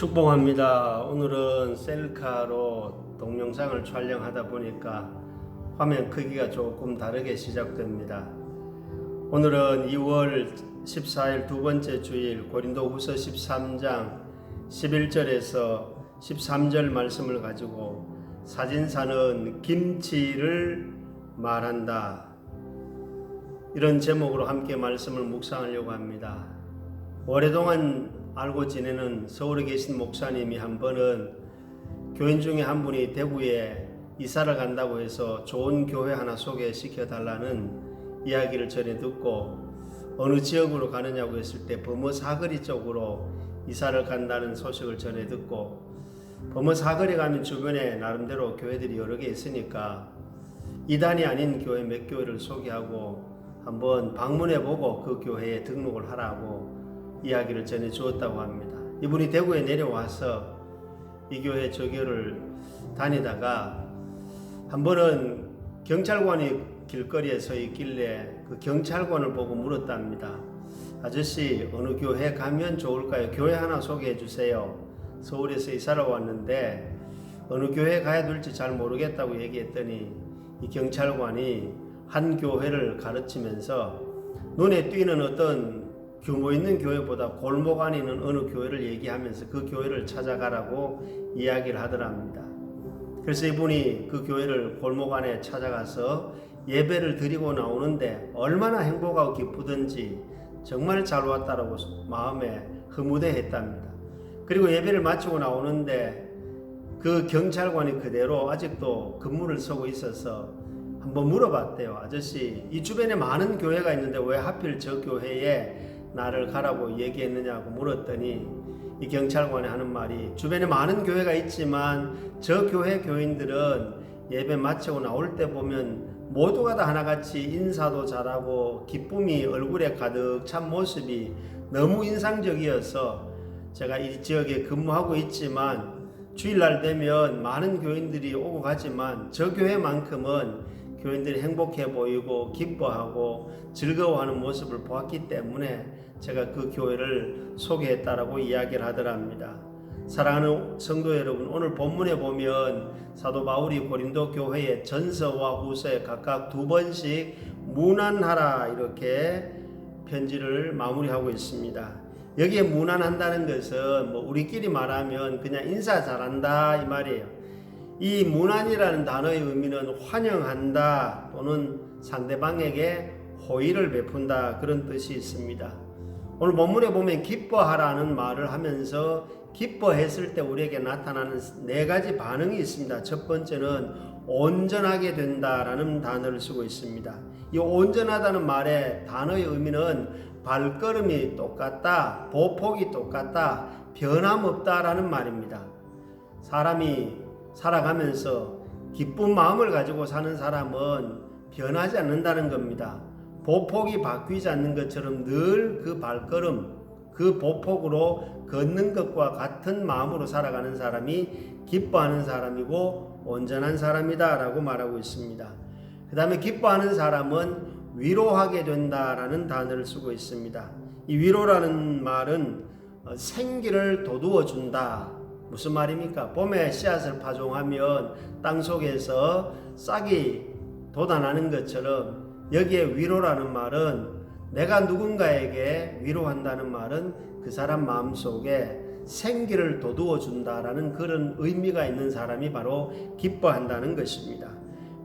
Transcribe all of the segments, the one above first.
축복합니다. 오늘은 셀카로 동영상을 촬영하다 보니까 화면 크기가 조금 다르게 시작됩니다. 오늘은 2월 14일 두 번째 주일 고린도후서 13장 11절에서 13절 말씀을 가지고 사진사는 김치를 말한다, 이런 제목으로 함께 말씀을 묵상하려고 합니다. 오랫동안 알고 지내는 서울에 계신 목사님이 한 번은 교인 중에 한 분이 대구에 이사를 간다고 해서 좋은 교회 하나 소개시켜 달라는 이야기를 전해 듣고 어느 지역으로 가느냐고 했을 때 범어 사거리 쪽으로 이사를 간다는 소식을 전해 듣고, 범어 사거리 가면 주변에 나름대로 교회들이 여러 개 있으니까 이단이 아닌 교회 몇 교회를 소개하고 한번 방문해보고 그 교회에 등록을 하라고 이야기를 전해 주었다고 합니다. 이분이 대구에 내려와서 이 교회 저 교회를 다니다가 한 번은 경찰관이 길거리에 서 있길래 그 경찰관을 보고 물었답니다. 아저씨, 어느 교회 가면 좋을까요? 교회 하나 소개해 주세요. 서울에서 이사를 왔는데 어느 교회 가야 될지 잘 모르겠다고 얘기했더니 이 경찰관이 한 교회를 가르치면서 눈에 띄는 어떤 규모 있는 교회보다 골목 안에 있는 어느 교회를 얘기하면서 그 교회를 찾아가라고 이야기를 하더랍니다. 그래서 이분이 그 교회를 골목 안에 찾아가서 예배를 드리고 나오는데 얼마나 행복하고 기쁘든지 정말 잘 왔다라고 마음에 흐무대했답니다. 그리고 예배를 마치고 나오는데 그 경찰관이 그대로 아직도 근무를 서고 있어서 한번 물어봤대요. 아저씨, 이 주변에 많은 교회가 있는데 왜 하필 저 교회에 나를 가라고 얘기했느냐고 물었더니 이 경찰관이 하는 말이, 주변에 많은 교회가 있지만 저 교회 교인들은 예배 마치고 나올 때 보면 모두가 다 하나같이 인사도 잘하고 기쁨이 얼굴에 가득 찬 모습이 너무 인상적이어서 제가 이 지역에 근무하고 있지만 주일날 되면 많은 교인들이 오고 가지만 저 교회만큼은 교인들이 행복해 보이고 기뻐하고 즐거워하는 모습을 보았기 때문에 제가 그 교회를 소개했다라고 이야기를 하더랍니다. 사랑하는 성도 여러분, 오늘 본문에 보면 사도 바울이 고린도 교회의 전서와 후서에 각각 두 번씩 문안하라 이렇게 편지를 마무리하고 있습니다. 여기에 문안한다는 것은 뭐 우리끼리 말하면 그냥 인사 잘한다 이 말이에요. 이 문안이라는 단어의 의미는 환영한다 또는 상대방에게 호의를 베푼다, 그런 뜻이 있습니다. 오늘 본문에 보면 기뻐하라는 말을 하면서 기뻐했을 때 우리에게 나타나는 네 가지 반응이 있습니다. 첫 번째는 온전하게 된다라는 단어를 쓰고 있습니다. 이 온전하다는 말의 단어의 의미는 발걸음이 똑같다, 보폭이 똑같다, 변함없다라는 말입니다. 사람이 살아가면서 기쁜 마음을 가지고 사는 사람은 변하지 않는다는 겁니다. 보폭이 바뀌지 않는 것처럼 늘 그 발걸음, 그 보폭으로 걷는 것과 같은 마음으로 살아가는 사람이 기뻐하는 사람이고 온전한 사람이다 라고 말하고 있습니다. 그 다음에 기뻐하는 사람은 위로하게 된다라는 단어를 쓰고 있습니다. 이 위로라는 말은 생기를 돋우어 준다. 무슨 말입니까? 봄에 씨앗을 파종하면 땅속에서 싹이 돋아나는 것처럼 여기에 위로라는 말은 내가 누군가에게 위로한다는 말은 그 사람 마음속에 생기를 돋우어 준다라는 그런 의미가 있는 사람이 바로 기뻐한다는 것입니다.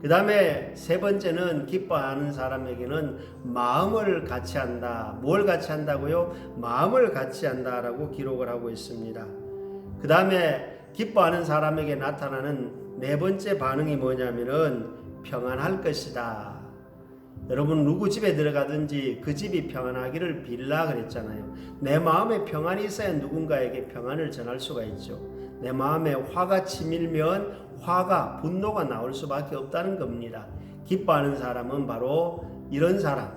그 다음에 세 번째는 기뻐하는 사람에게는 마음을 같이 한다. 뭘 같이 한다고요? 마음을 같이 한다라고 기록을 하고 있습니다. 그 다음에 기뻐하는 사람에게 나타나는 네 번째 반응이 뭐냐면은 평안할 것이다. 여러분, 누구 집에 들어가든지 그 집이 평안하기를 빌라 그랬잖아요. 내 마음에 평안이 있어야 누군가에게 평안을 전할 수가 있죠. 내 마음에 화가 치밀면 화가, 분노가 나올 수밖에 없다는 겁니다. 기뻐하는 사람은 바로 이런 사람,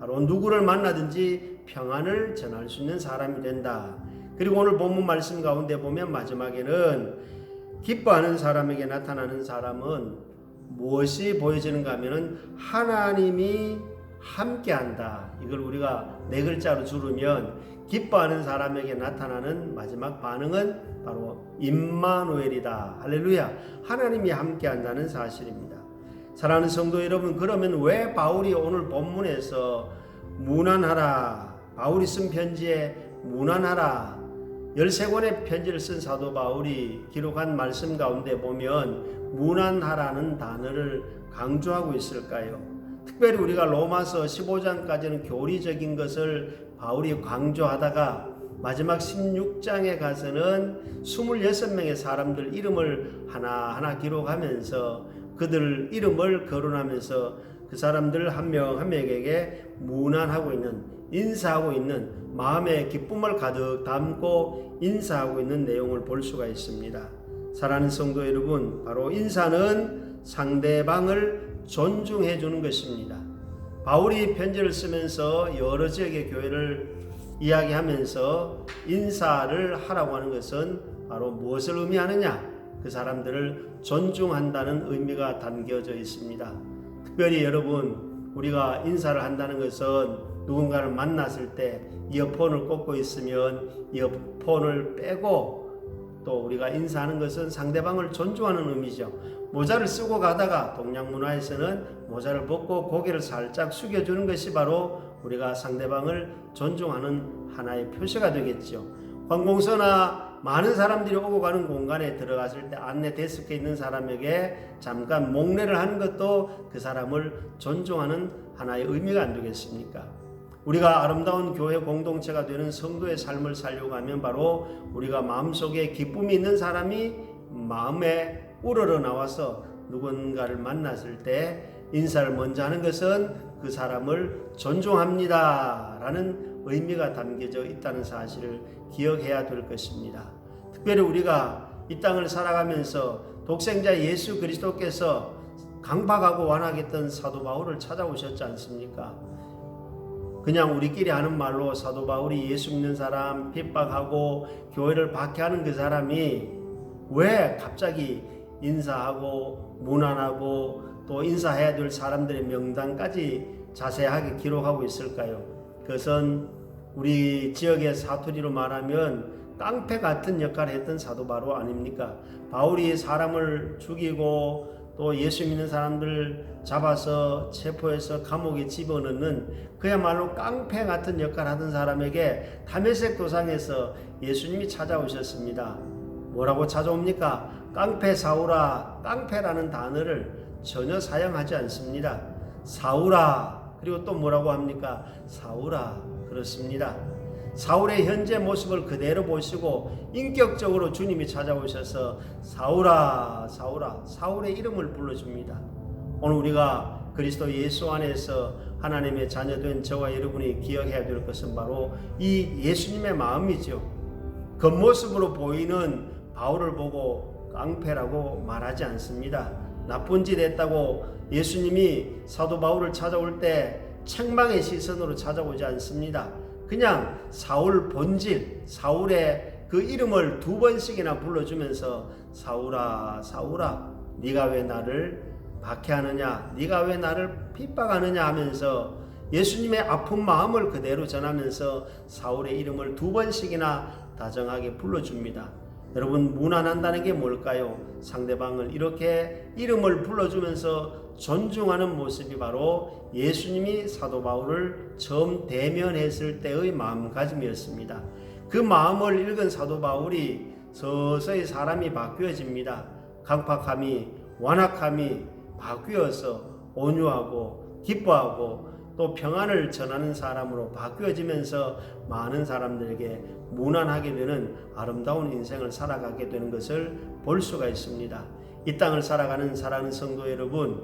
바로 누구를 만나든지 평안을 전할 수 있는 사람이 된다. 그리고 오늘 본문 말씀 가운데 보면 마지막에는 기뻐하는 사람에게 나타나는 사람은 무엇이 보여지는가 하면은 하나님이 함께한다. 이걸 우리가 네 글자로 줄이면 기뻐하는 사람에게 나타나는 마지막 반응은 바로 임마누엘이다. 할렐루야. 하나님이 함께한다는 사실입니다. 사랑하는 성도 여러분, 그러면 왜 바울이 오늘 본문에서 문안하라, 바울이 쓴 편지에 문안하라, 13권의 편지를 쓴 사도 바울이 기록한 말씀 가운데 보면 문안하라는 단어를 강조하고 있을까요? 특별히 우리가 로마서 15장까지는 교리적인 것을 바울이 강조하다가 마지막 16장에 가서는 26명의 사람들 이름을 하나하나 기록하면서 그들 이름을 거론하면서 그 사람들 한 명 한 명에게 문안하고 있는, 인사하고 있는, 마음의 기쁨을 가득 담고 인사하고 있는 내용을 볼 수가 있습니다. 사랑하는 성도 여러분, 바로 인사는 상대방을 존중해 주는 것입니다. 바울이 편지를 쓰면서 여러 지역의 교회를 이야기하면서 인사를 하라고 하는 것은 바로 무엇을 의미하느냐? 그 사람들을 존중한다는 의미가 담겨져 있습니다. 특별히 여러분, 우리가 인사를 한다는 것은 누군가를 만났을 때 이어폰을 꽂고 있으면 이어폰을 빼고, 또 우리가 인사하는 것은 상대방을 존중하는 의미죠. 모자를 쓰고 가다가 동양 문화에서는 모자를 벗고 고개를 살짝 숙여주는 것이 바로 우리가 상대방을 존중하는 하나의 표시가 되겠죠. 관공서나 많은 사람들이 오고 가는 공간에 들어갔을 때 안내 데스크에 있는 사람에게 잠깐 목례를 하는 것도 그 사람을 존중하는 하나의 의미가 안 되겠습니까? 우리가 아름다운 교회 공동체가 되는 성도의 삶을 살려고 하면 바로 우리가 마음속에 기쁨이 있는 사람이 마음에 우러러 나와서 누군가를 만났을 때 인사를 먼저 하는 것은 그 사람을 존중합니다 라는 의미가 담겨져 있다는 사실을 기억해야 될 것입니다. 특별히 우리가 이 땅을 살아가면서 독생자 예수 그리스도께서 강박하고 완악했던 사도 바울을 찾아오셨지 않습니까? 그냥 우리끼리 하는 말로 사도 바울이 예수 믿는 사람 핍박하고 교회를 박해하는 그 사람이 왜 갑자기 인사하고 문안하고 또 인사해야 될 사람들의 명단까지 자세하게 기록하고 있을까요? 그것은 우리 지역의 사투리로 말하면 깡패 같은 역할을 했던 사도 바울 아닙니까? 바울이 사람을 죽이고 또 예수 믿는 사람들 잡아서 체포해서 감옥에 집어넣는 그야말로 깡패 같은 역할을 하던 사람에게 다메섹 도상에서 예수님이 찾아오셨습니다. 뭐라고 찾아옵니까? 깡패 사울아. 깡패라는 단어를 전혀 사용하지 않습니다. 사울아. 그리고 또 뭐라고 합니까? 사울아. 그렇습니다. 사울의 현재 모습을 그대로 보시고 인격적으로 주님이 찾아오셔서 사울아, 사울아, 사울의 이름을 불러줍니다. 오늘 우리가 그리스도 예수 안에서 하나님의 자녀된 저와 여러분이 기억해야 될 것은 바로 이 예수님의 마음이죠. 겉모습으로 보이는 바울을 보고 깡패라고 말하지 않습니다. 나쁜 짓 했다고 예수님이 사도 바울을 찾아올 때 책망의 시선으로 찾아오지 않습니다. 그냥 사울 본질, 사울의 그 이름을 2번씩이나 불러주면서 사울아, 사울아, 네가 왜 나를 박해하느냐, 네가 왜 나를 핍박하느냐 하면서 예수님의 아픈 마음을 그대로 전하면서 사울의 이름을 2번씩이나 다정하게 불러줍니다. 여러분, 문안한다는 게 뭘까요? 상대방을 이렇게 이름을 불러주면서 존중하는 모습이 바로 예수님이 사도 바울을 처음 대면했을 때의 마음가짐이었습니다. 그 마음을 읽은 사도 바울이 서서히 사람이 바뀌어집니다. 강팍함이, 완악함이 바뀌어서 온유하고 기뻐하고 또 평안을 전하는 사람으로 바뀌어지면서 많은 사람들에게 무난하게 되는 아름다운 인생을 살아가게 되는 것을 볼 수가 있습니다. 이 땅을 살아가는 사랑하는 성도 여러분,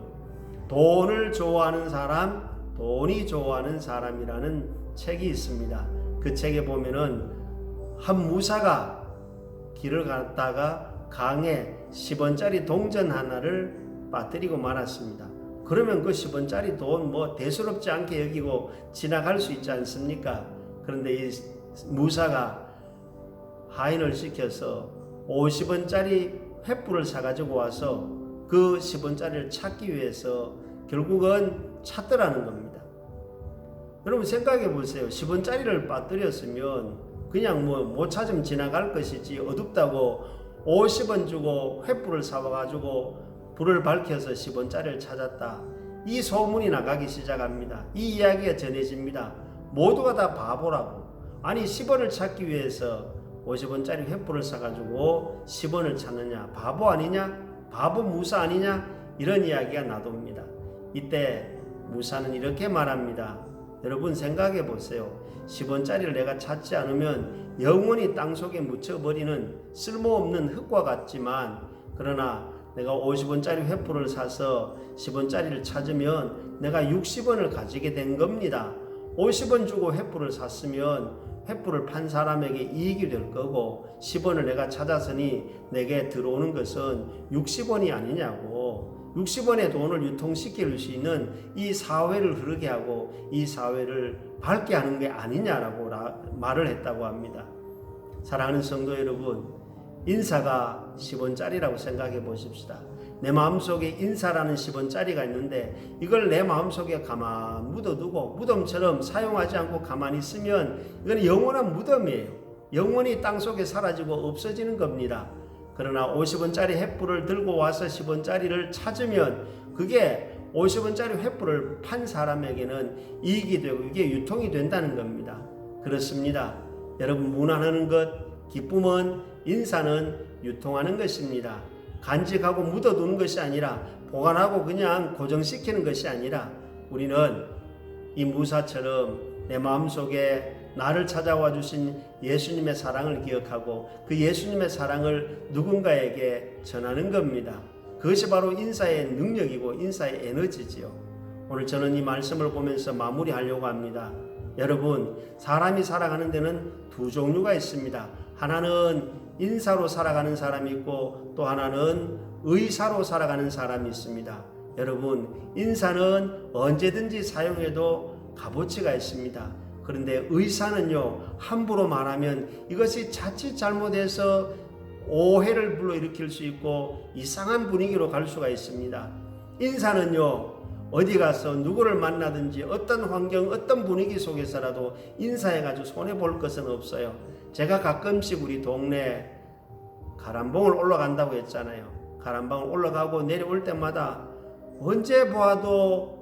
돈을 좋아하는 사람, 돈이 좋아하는 사람이라는 책이 있습니다. 그 책에 보면은 한 무사가 길을 갔다가 강에 10원짜리 동전 하나를 빠뜨리고 말았습니다. 그러면 그 10원짜리 돈 뭐 대수롭지 않게 여기고 지나갈 수 있지 않습니까? 그런데 이 무사가 하인을 시켜서 50원짜리 횃불을 사가지고 와서 그 10원짜리를 찾기 위해서 결국은 찾더라는 겁니다. 여러분 생각해 보세요. 10원짜리를 빠뜨렸으면 그냥 못 찾으면 지나갈 것이지, 어둡다고 50원 주고 횃불을 사와가지고 불을 밝혀서 10원짜리를 찾았다, 이 소문이 나가기 시작합니다. 이 이야기가 전해집니다. 모두가 다 바보라고. 아니 10원을 찾기 위해서 50원짜리 횃불을 사가지고 10원을 찾느냐, 바보 아니냐, 바보 무사 아니냐, 이런 이야기가 나옵니다. 이때 무사는 이렇게 말합니다. 여러분 생각해 보세요. 10원짜리를 내가 찾지 않으면 영원히 땅속에 묻혀버리는 쓸모없는 흙과 같지만, 그러나 내가 50원짜리 횃불을 사서 10원짜리를 찾으면 내가 60원을 가지게 된 겁니다. 50원 주고 횃불을 샀으면 횃불을 판 사람에게 이익이 될 거고, 10원을 내가 찾았으니 내게 들어오는 것은 60원이 아니냐고. 60원의 돈을 유통시킬 수 있는 이 사회를 흐르게 하고 이 사회를 밝게 하는 게 아니냐라고 말을 했다고 합니다. 사랑하는 성도 여러분, 인사가 10원짜리라고 생각해 보십시다. 내 마음속에 인사라는 10원짜리가 있는데 이걸 내 마음속에 가만 묻어두고 무덤처럼 사용하지 않고 가만히 있으면 이건 영원한 무덤이에요. 영원히 땅속에 사라지고 없어지는 겁니다. 그러나 50원짜리 횃불을 들고 와서 10원짜리를 찾으면 그게 50원짜리 횃불을 판 사람에게는 이익이 되고 이게 유통이 된다는 겁니다. 그렇습니다. 여러분, 무난하는 것, 기쁨은, 인사는 유통하는 것입니다. 간직하고 묻어두는 것이 아니라, 보관하고 그냥 고정시키는 것이 아니라, 우리는 이 무사처럼 내 마음속에 나를 찾아와 주신 예수님의 사랑을 기억하고 그 예수님의 사랑을 누군가에게 전하는 겁니다. 그것이 바로 인사의 능력이고 인사의 에너지지요. 오늘 저는 이 말씀을 보면서 마무리하려고 합니다. 여러분, 사람이 살아가는 데는 두 종류가 있습니다. 하나는 인사로 살아가는 사람이 있고 또 하나는 의사로 살아가는 사람이 있습니다. 여러분, 인사는 언제든지 사용해도 값어치가 있습니다. 그런데 의사는요, 함부로 말하면 이것이 자칫 잘못해서 오해를 불러일으킬 수 있고 이상한 분위기로 갈 수가 있습니다. 인사는요, 어디 가서 누구를 만나든지 어떤 환경, 어떤 분위기 속에서라도 인사해가지고 손해볼 것은 없어요. 제가 가끔씩 우리 동네 가람봉을 올라간다고 했잖아요. 가람봉을 올라가고 내려올 때마다 언제 보아도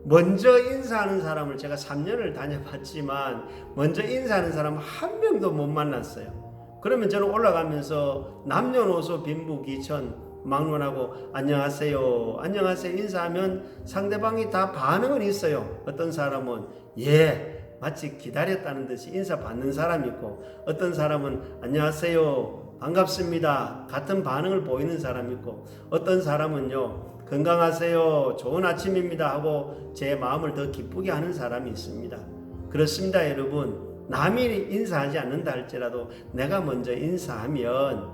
먼저 인사하는 사람을, 제가 3년을 다녀봤지만 먼저 인사하는 사람 한 명도 못 만났어요. 그러면 저는 올라가면서 남녀노소 빈부귀천 막론하고 안녕하세요, 안녕하세요 인사하면 상대방이 다 반응은 있어요. 어떤 사람은 예, 마치 기다렸다는 듯이 인사 받는 사람이 있고, 어떤 사람은 안녕하세요, 반갑습니다 같은 반응을 보이는 사람이 있고, 어떤 사람은요 건강하세요, 좋은 아침입니다 하고 제 마음을 더 기쁘게 하는 사람이 있습니다. 그렇습니다. 여러분, 남이 인사하지 않는다 할지라도 내가 먼저 인사하면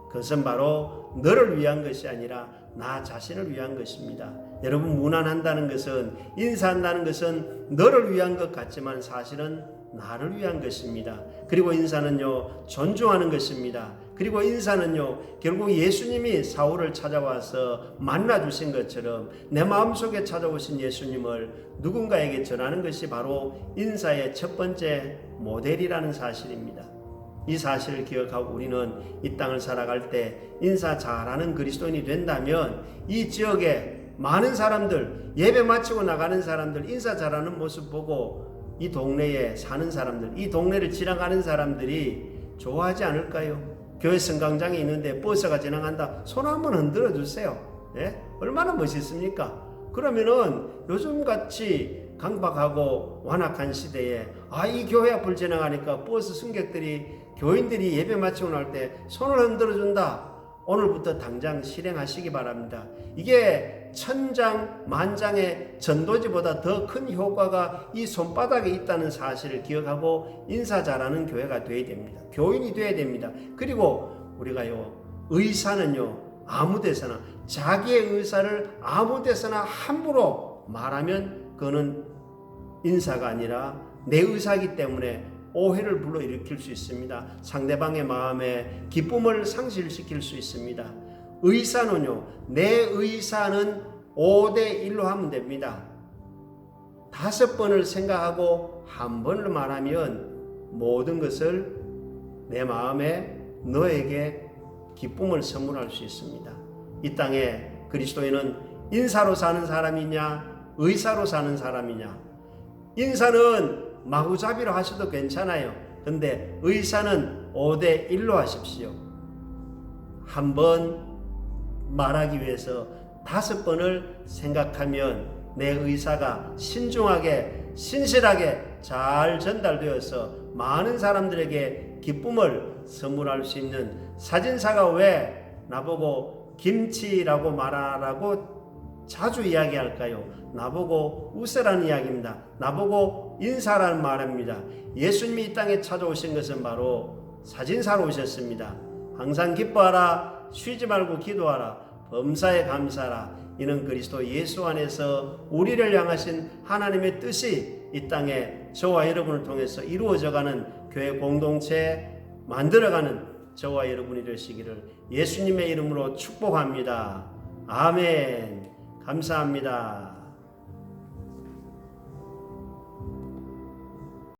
그것은 바로 너를 위한 것이 아니라 나 자신을 위한 것입니다. 여러분, 무난한다는 것은, 인사한다는 것은 너를 위한 것 같지만 사실은 나를 위한 것입니다. 그리고 인사는요, 존중하는 것입니다. 그리고 인사는요, 결국 예수님이 사울을 찾아와서 만나주신 것처럼 내 마음속에 찾아오신 예수님을 누군가에게 전하는 것이 바로 인사의 첫 번째 모델이라는 사실입니다. 이 사실을 기억하고 우리는 이 땅을 살아갈 때 인사 잘하는 그리스도인이 된다면 이 지역에 많은 사람들, 예배 마치고 나가는 사람들 인사 잘하는 모습 보고 이 동네에 사는 사람들, 이 동네를 지나가는 사람들이 좋아하지 않을까요? 교회 성강장이 있는데 버스가 지나간다, 손 한번 흔들어 주세요. 예? 얼마나 멋있습니까? 그러면은 요즘같이 강박하고 완악한 시대에 이 교회 앞을 지나가니까 버스 승객들이, 교인들이 예배 마치고 날 때 손을 흔들어 준다. 오늘부터 당장 실행하시기 바랍니다. 이게 천장 만장의 전도지보다 더 큰 효과가 이 손바닥에 있다는 사실을 기억하고 인사 잘하는 교회가 되어야 됩니다. 교인이 되어야 됩니다. 그리고 우리가요, 의사는요, 아무 데서나 자기의 의사를 아무 데서나 함부로 말하면 그거는 인사가 아니라 내 의사이기 때문에 오해를 불러일으킬 수 있습니다. 상대방의 마음에 기쁨을 상실시킬 수 있습니다. 의사는요, 내 의사는 5대1로 하면 됩니다. 5번을 생각하고 한 번을 말하면 모든 것을 내 마음에 너에게 기쁨을 선물할 수 있습니다. 이 땅에 그리스도인은 인사로 사는 사람이냐 의사로 사는 사람이냐. 인사는 마구잡이로 하셔도 괜찮아요. 근데 의사는 5대1로 하십시오. 한 번 말하기 위해서 5번을 생각하면 내 의사가 신중하게 신실하게 잘 전달되어서 많은 사람들에게 기쁨을 선물할 수 있는. 사진사가 왜 나보고 김치라고 말하라고 자주 이야기할까요? 나보고 웃으라는 이야기입니다. 나보고 인사라는 말입니다. 예수님이 이 땅에 찾아오신 것은 바로 사진사로 오셨습니다. 항상 기뻐하라, 쉬지 말고 기도하라, 범사에 감사하라. 이는 그리스도 예수 안에서 우리를 향하신 하나님의 뜻이 이 땅에 저와 여러분을 통해서 이루어져가는 교회 공동체 만들어가는 저와 여러분이 되시기를 예수님의 이름으로 축복합니다. 아멘. 감사합니다.